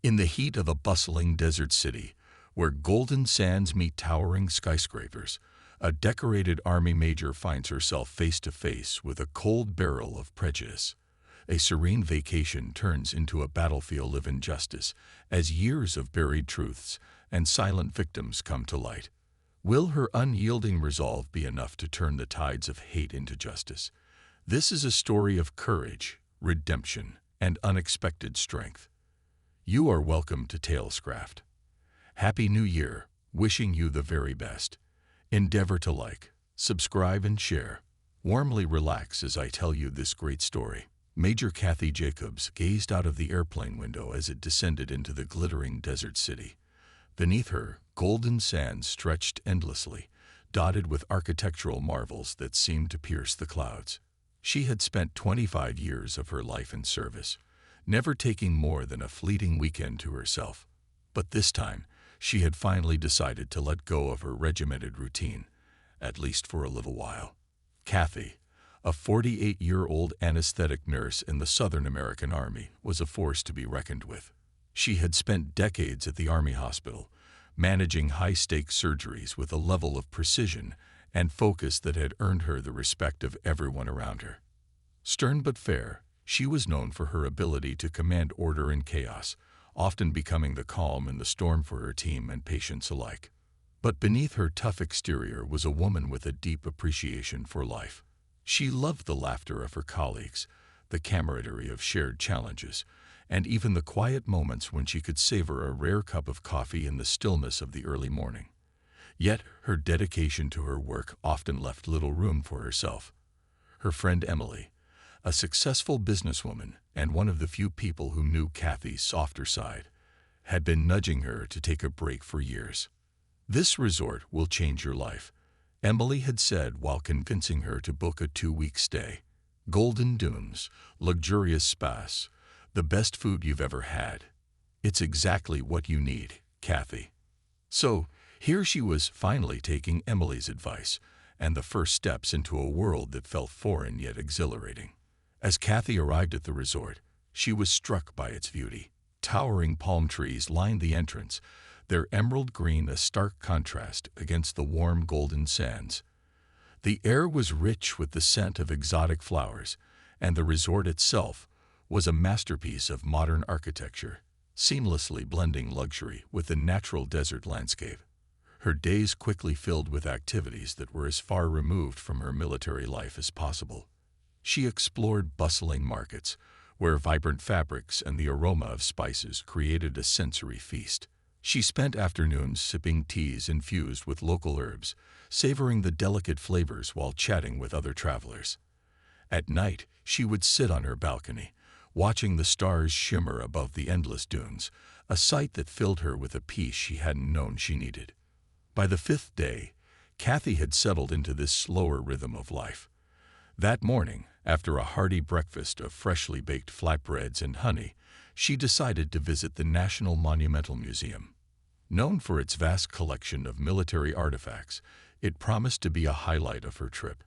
In the heat of a bustling desert city, where golden sands meet towering skyscrapers, a decorated army major finds herself face to face with a cold barrel of prejudice. A serene vacation turns into a battlefield of injustice as years of buried truths and silent victims come to light. Will her unyielding resolve be enough to turn the tides of hate into justice? This is a story of courage, redemption, and unexpected strength. You are welcome to Talescraft. Happy New Year, wishing you the very best. Endeavor to like, subscribe, and share. Warmly relax as I tell you this great story. Major Kathy Jacobs gazed out of the airplane window as it descended into the glittering desert city. Beneath her, golden sands stretched endlessly, dotted with architectural marvels that seemed to pierce the clouds. She had spent 25 years of her life in service, never taking more than a fleeting weekend to herself. But this time, she had finally decided to let go of her regimented routine, at least for a little while. Kathy, a 48-year-old anesthetic nurse in the Southern American Army, was a force to be reckoned with. She had spent decades at the Army hospital, managing high-stakes surgeries with a level of precision and focus that had earned her the respect of everyone around her. Stern but fair, she was known for her ability to command order in chaos, often becoming the calm in the storm for her team and patients alike. But beneath her tough exterior was a woman with a deep appreciation for life. She loved the laughter of her colleagues, the camaraderie of shared challenges, and even the quiet moments when she could savor a rare cup of coffee in the stillness of the early morning. Yet her dedication to her work often left little room for herself. Her friend Emily, a successful businesswoman and one of the few people who knew Kathy's softer side, had been nudging her to take a break for years. "This resort will change your life," Emily had said while convincing her to book a 2-week stay. "Golden dunes, luxurious spas, the best food you've ever had. It's exactly what you need, Kathy." So, here she was finally taking Emily's advice, and the first steps into a world that felt foreign yet exhilarating. As Kathy arrived at the resort, she was struck by its beauty. Towering palm trees lined the entrance, their emerald green a stark contrast against the warm golden sands. The air was rich with the scent of exotic flowers, and the resort itself was a masterpiece of modern architecture, seamlessly blending luxury with the natural desert landscape. Her days quickly filled with activities that were as far removed from her military life as possible. She explored bustling markets, where vibrant fabrics and the aroma of spices created a sensory feast. She spent afternoons sipping teas infused with local herbs, savoring the delicate flavors while chatting with other travelers. At night, she would sit on her balcony, watching the stars shimmer above the endless dunes, a sight that filled her with a peace she hadn't known she needed. By the 5th day, Kathy had settled into this slower rhythm of life. That morning, after a hearty breakfast of freshly baked flatbreads and honey, she decided to visit the National Monumental Museum. Known for its vast collection of military artifacts, it promised to be a highlight of her trip.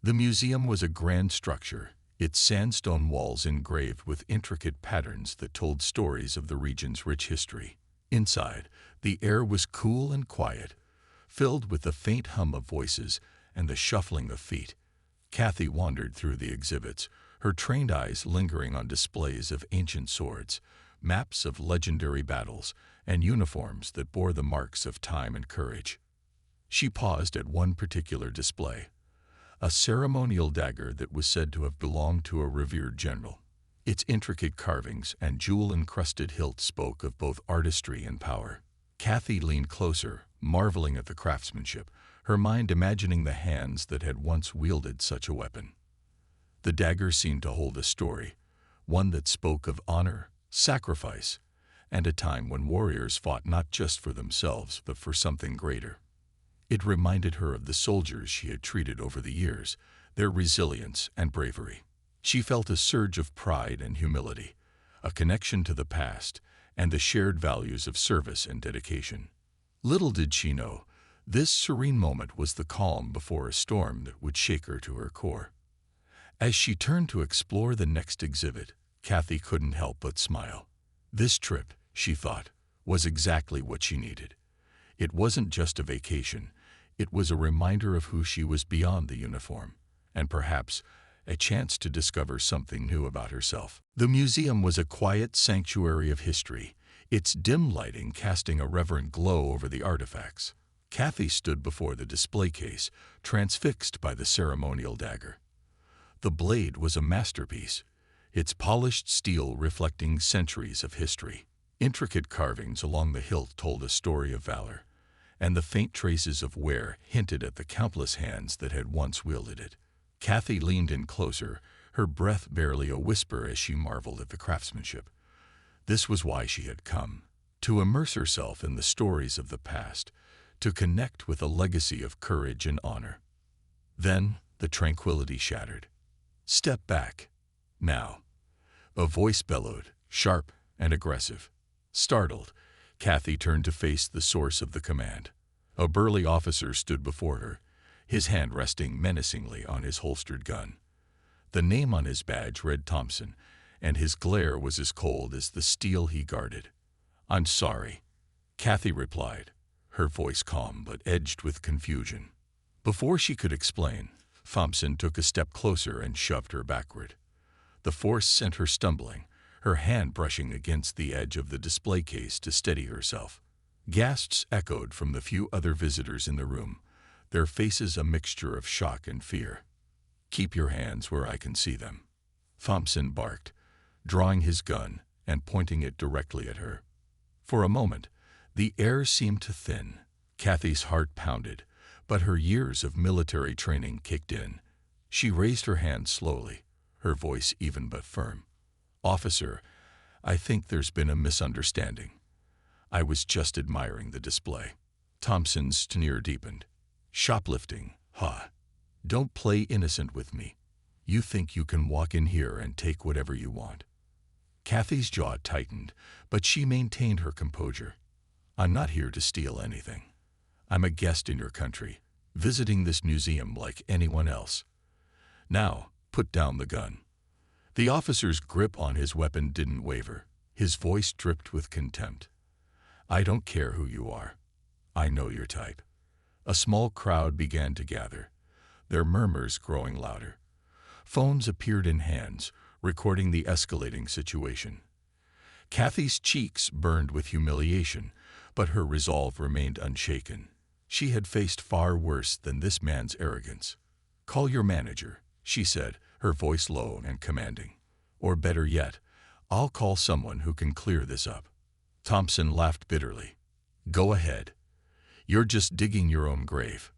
The museum was a grand structure, its sandstone walls engraved with intricate patterns that told stories of the region's rich history. Inside, the air was cool and quiet, filled with the faint hum of voices and the shuffling of feet. Kathy wandered through the exhibits, her trained eyes lingering on displays of ancient swords, maps of legendary battles, and uniforms that bore the marks of time and courage. She paused at one particular display, a ceremonial dagger that was said to have belonged to a revered general. Its intricate carvings and jewel-encrusted hilt spoke of both artistry and power. Kathy leaned closer, marveling at the craftsmanship, her mind imagining the hands that had once wielded such a weapon. The dagger seemed to hold a story, one that spoke of honor, sacrifice, and a time when warriors fought not just for themselves but for something greater. It reminded her of the soldiers she had treated over the years, their resilience and bravery. She felt a surge of pride and humility, a connection to the past, and the shared values of service and dedication. Little did she know, this serene moment was the calm before a storm that would shake her to her core. As she turned to explore the next exhibit, Kathy couldn't help but smile. This trip, she thought, was exactly what she needed. It wasn't just a vacation, it was a reminder of who she was beyond the uniform, and perhaps a chance to discover something new about herself. The museum was a quiet sanctuary of history, its dim lighting casting a reverent glow over the artifacts. Kathy stood before the display case, transfixed by the ceremonial dagger. The blade was a masterpiece, its polished steel reflecting centuries of history. Intricate carvings along the hilt told a story of valor, and the faint traces of wear hinted at the countless hands that had once wielded it. Kathy leaned in closer, her breath barely a whisper as she marveled at the craftsmanship. This was why she had come, to immerse herself in the stories of the past, to connect with a legacy of courage and honor. Then the tranquility shattered. "Step back, now," a voice bellowed, sharp and aggressive. Startled, Kathy turned to face the source of the command. A burly officer stood before her, his hand resting menacingly on his holstered gun. The name on his badge read Thompson, and his glare was as cold as the steel he guarded. "I'm sorry," Kathy replied, her voice calm but edged with confusion. Before she could explain, Thompson took a step closer and shoved her backward. The force sent her stumbling, her hand brushing against the edge of the display case to steady herself. Gasps echoed from the few other visitors in the room, their faces a mixture of shock and fear. "Keep your hands where I can see them," Thompson barked, drawing his gun and pointing it directly at her. For a moment, the air seemed to thin. Kathy's heart pounded, but her years of military training kicked in. She raised her hand slowly, her voice even but firm. "Officer, I think there's been a misunderstanding. I was just admiring the display." Thompson's sneer deepened. "Shoplifting, huh? Don't play innocent with me. You think you can walk in here and take whatever you want." Kathy's jaw tightened, but she maintained her composure. "I'm not here to steal anything. I'm a guest in your country, visiting this museum like anyone else. Now, put down the gun." The officer's grip on his weapon didn't waver. His voice dripped with contempt. "I don't care who you are. I know your type." A small crowd began to gather, their murmurs growing louder. Phones appeared in hands, recording the escalating situation. Kathy's cheeks burned with humiliation, but her resolve remained unshaken. She had faced far worse than this man's arrogance. "Call your manager," she said, her voice low and commanding. "Or better yet, I'll call someone who can clear this up." Thompson laughed bitterly. "Go ahead. You're just digging your own grave."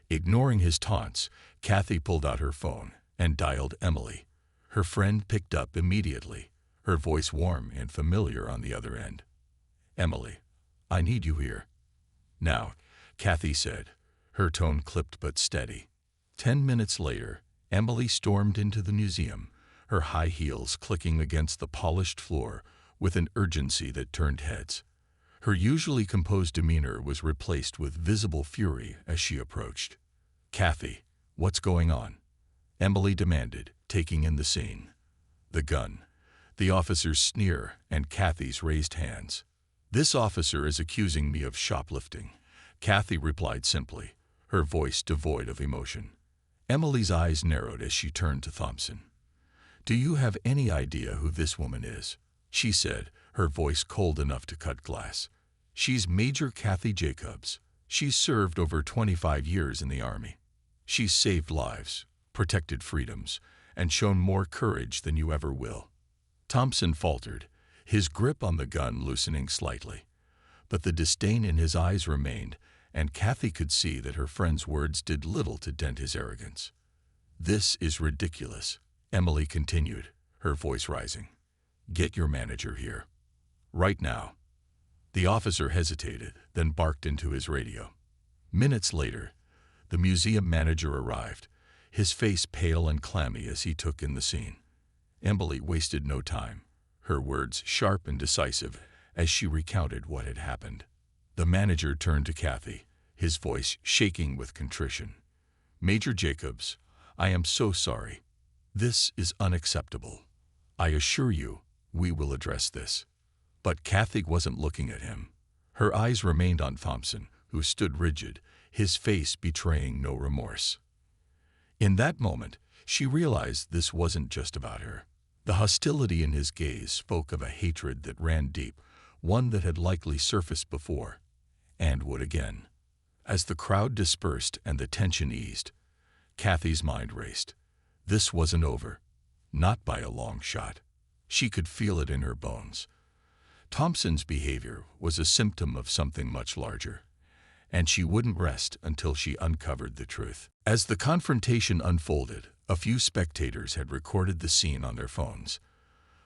Ignoring his taunts, Kathy pulled out her phone and dialed Emily. Her friend picked up immediately, her voice warm and familiar on the other end. "Emily, I need you here." "Now," Kathy said, her tone clipped but steady. 10 minutes later, Emily stormed into the museum, her high heels clicking against the polished floor with an urgency that turned heads. Her usually composed demeanor was replaced with visible fury as she approached. "Kathy, what's going on?" Emily demanded, taking in the scene. The gun, the officer's sneer, and Kathy's raised hands. "This officer is accusing me of shoplifting," Kathy replied simply, her voice devoid of emotion. Emily's eyes narrowed as she turned to Thompson. "Do you have any idea who this woman is?" she said, her voice cold enough to cut glass. "She's Major Kathy Jacobs. She's served over 25 years in the Army. She's saved lives, protected freedoms, and shown more courage than you ever will." Thompson faltered, his grip on the gun loosening slightly. But the disdain in his eyes remained, and Kathy could see that her friend's words did little to dent his arrogance. "This is ridiculous," Emily continued, her voice rising. "Get your manager here. Right now." The officer hesitated, then barked into his radio. Minutes later, the museum manager arrived, his face pale and clammy as he took in the scene. Emily wasted no time, her words sharp and decisive as she recounted what had happened. The manager turned to Kathy, his voice shaking with contrition. "Major Jacobs, I am so sorry. This is unacceptable. I assure you, we will address this. But Kathy wasn't looking at him. Her eyes remained on Thompson, who stood rigid, his face betraying no remorse. In that moment, she realized this wasn't just about her. The hostility in his gaze spoke of a hatred that ran deep, one that had likely surfaced before, and would again. As the crowd dispersed and the tension eased, Kathy's mind raced. This wasn't over. Not by a long shot. She could feel it in her bones. Thompson's behavior was a symptom of something much larger, and she wouldn't rest until she uncovered the truth. As the confrontation unfolded, a few spectators had recorded the scene on their phones.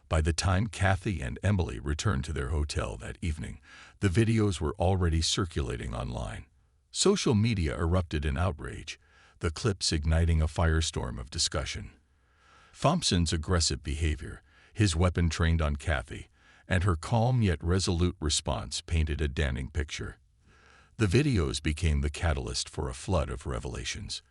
By the time Kathy and Emily returned to their hotel that evening, the videos were already circulating online. Social media erupted in outrage, the clips igniting a firestorm of discussion. Thompson's aggressive behavior, his weapon trained on Kathy, and her calm yet resolute response painted a damning picture. The videos became the catalyst for a flood of revelations.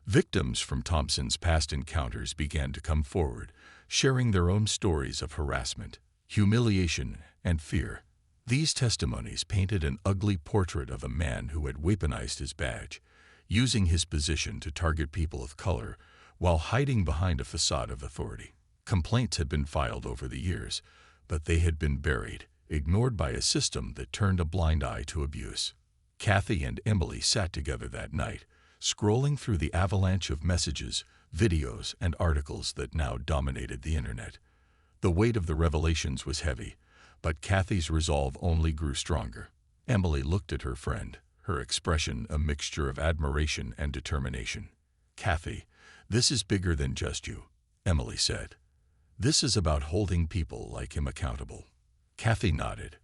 Victims from Thompson's past encounters began to come forward, sharing their own stories of harassment, humiliation, and fear. These testimonies painted an ugly portrait of a man who had weaponized his badge, using his position to target people of color while hiding behind a facade of authority. Complaints had been filed over the years, but they had been buried, ignored by a system that turned a blind eye to abuse. Kathy and Emily sat together that night, scrolling through the avalanche of messages, videos, and articles that now dominated the internet. The weight of the revelations was heavy, but Kathy's resolve only grew stronger. Emily looked at her friend, her expression a mixture of admiration and determination. "Kathy, this is bigger than just you," Emily said. "This is about holding people like him accountable." Kathy nodded,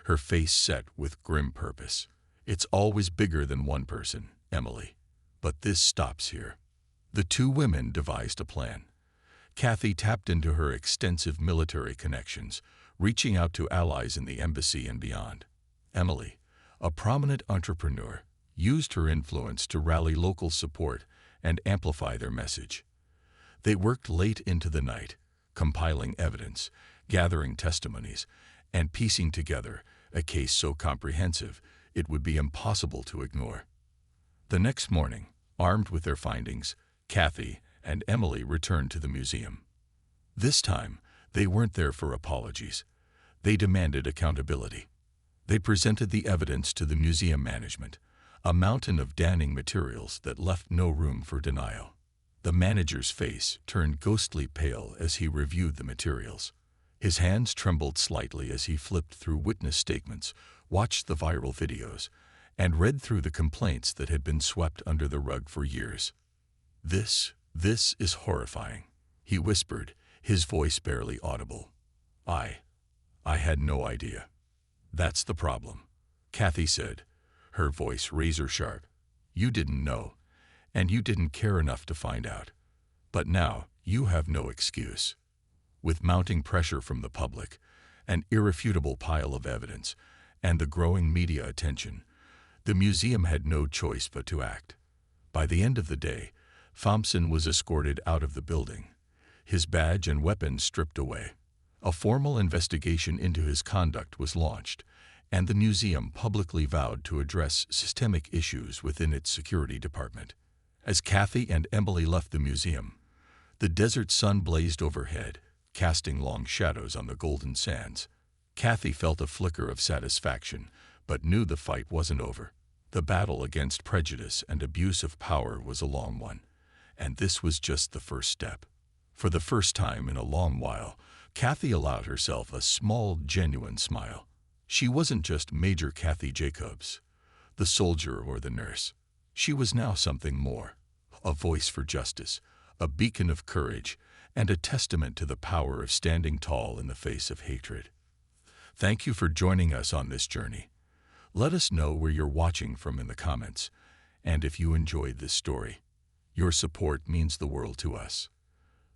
her face set with grim purpose. "It's always bigger than one person, Emily. But this stops here." The two women devised a plan. Kathy tapped into her extensive military connections, reaching out to allies in the embassy and beyond. Emily, a prominent entrepreneur, used her influence to rally local support and amplify their message. They worked late into the night, compiling evidence, gathering testimonies, and piecing together a case so comprehensive it would be impossible to ignore. The next morning, armed with their findings, Kathy and Emily returned to the museum. This time, they weren't there for apologies. They demanded accountability. They presented the evidence to the museum management, a mountain of damning materials that left no room for denial. The manager's face turned ghostly pale as he reviewed the materials. His hands trembled slightly as he flipped through witness statements, watched the viral videos, and read through the complaints that had been swept under the rug for years. This is horrifying," he whispered, his voice barely audible. I had no idea." "That's the problem," Kathy said, her voice razor-sharp. "You didn't know, and you didn't care enough to find out. But now you have no excuse." With mounting pressure from the public, an irrefutable pile of evidence, and the growing media attention, the museum had no choice but to act. By the end of the day, Thompson was escorted out of the building, his badge and weapons stripped away. A formal investigation into his conduct was launched, and the museum publicly vowed to address systemic issues within its security department. As Kathy and Emily left the museum, the desert sun blazed overhead, casting long shadows on the golden sands. Kathy felt a flicker of satisfaction, but knew the fight wasn't over. The battle against prejudice and abuse of power was a long one, and this was just the first step. For the first time in a long while, Kathy allowed herself a small, genuine smile. She wasn't just Major Kathy Jacobs, the soldier or the nurse. She was now something more, a voice for justice, a beacon of courage, and a testament to the power of standing tall in the face of hatred. Thank you for joining us on this journey. Let us know where you're watching from in the comments, and if you enjoyed this story. Your support means the world to us.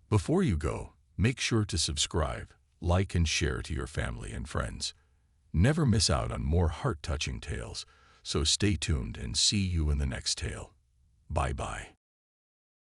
Before you go, make sure to subscribe, like, and share to your family and friends. Never miss out on more heart-touching tales, so stay tuned and see you in the next tale. Bye-bye.